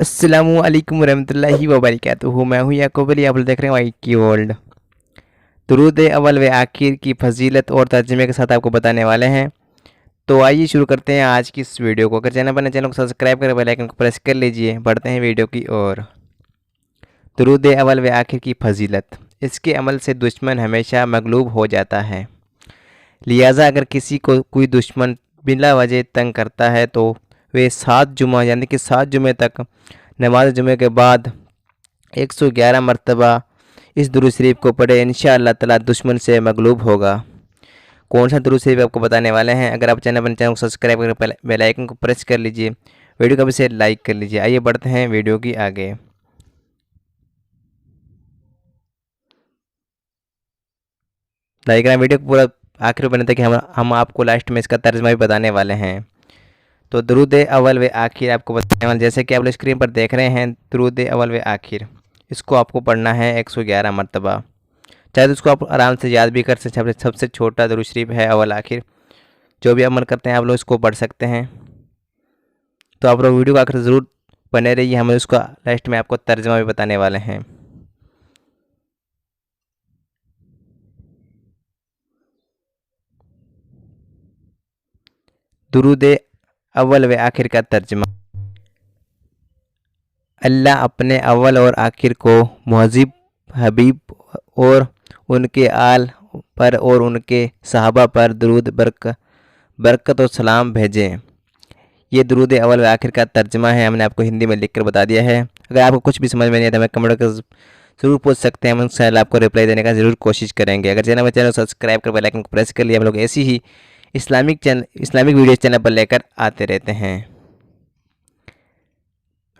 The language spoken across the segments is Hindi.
अस्सलामुअलैकुम वरहमतुल्लाहि वबरकातुहू। मैं हूँ याकूब अली, आप लोग देख रहे हैं वाई की वर्ल्ड। दुरूद अव्वल व आखिर की फजीलत और तर्जुमे के साथ आपको बताने वाले हैं। तो आइए शुरू करते हैं आज की इस वीडियो को। अगर चैनल पर नए, चैनल को सब्सक्राइब कर बेल आइकन को प्रेस कर लीजिए। बढ़ते हैं वीडियो की ओर। दुरूद अव्वल व आखिर की फजीलत। इसके अमल से दुश्मन हमेशा मगलूब हो जाता है। लिहाजा अगर किसी को कोई दुश्मन बिला वजह तंग करता है तो वे 7 जुमा यानी कि 7 जुमे तक नमाज जुमे के बाद 111 मरतबा इस दुरूद शरीफ को पढ़े। इंशाअल्लाह ताला दुश्मन से मगलूब होगा। कौन सा दुरूद शरीफ आपको बताने वाले हैं। अगर आप चैनल को सब्सक्राइब करके बेल आइकन को प्रेस कर लीजिए। वीडियो को भी से लाइक कर लीजिए। आइए बढ़ते हैं वीडियो की आगे। लाइक करना, वीडियो को पूरा आखिर में बने, कि हम आपको लास्ट में इसका तर्जमा भी बताने वाले हैं। तो दुरूद अव्वल व आखिर आपको बताने वाले, जैसे कि आप लोग स्क्रीन पर देख रहे हैं, दुरूद अव्वल व आखिर इसको आपको पढ़ना है 111 मरतबा। चाहे तो इसको आप आराम से याद भी कर सकते हैं। सबसे छोटा दुरूद शरीफ है अव्वल आखिर। जो भी अमल करते हैं आप लोग इसको पढ़ सकते हैं। तो आप लोग वीडियो को आखिर ज़रूर बने रहिए। हम उसका लास्ट में आपको तर्जमा भी बताने वाले हैं। दुरूद अव्वल व आखिर का तर्जमा। अल्लाह अपने अव्वल और आखिर को मुहज़्ज़िब हबीब और उनके आल पर और उनके सहाबा पर दरूद बरकत और सलाम भेजें। ये दुरूद अव्वल व आखिर का तर्जमा है। हमने आपको हिंदी में लिख कर बता दिया है। अगर आपको कुछ भी समझ में नहीं आता, हमें कमेंट कर ज़रूर पूछ सकते हैं। हम इंशाअल्लाह आपको रिप्लाई देने का ज़रूर कोशिश करेंगे। अगर चैनल को सब्सक्राइब कर बेल आइकन को प्रेस कर लिया, हम लोग ऐसी ही इस्लामिक वीडियो चैनल पर लेकर आते रहते हैं।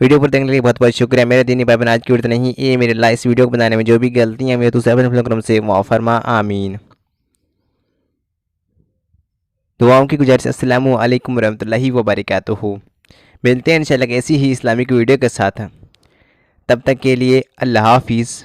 वीडियो पर देखने के लिए बहुत बहुत शुक्रिया। मेरे दीनी भाई बहन, आज की वीडियो नहीं, ये मेरे लाइव इस वीडियो को बनाने में जो भी गलतियाँ हुई तो सब क्रम से माफ़ फरमा, आमीन। दुआओं की गुजारिश। अस्सलामु अलैकुम रहमतुल्लाहि व बरकातुहू। मिलते हैं इंशाल्लाह ऐसी ही इस्लामिक वीडियो के साथ। तब तक के लिए अल्लाह हाफिज़।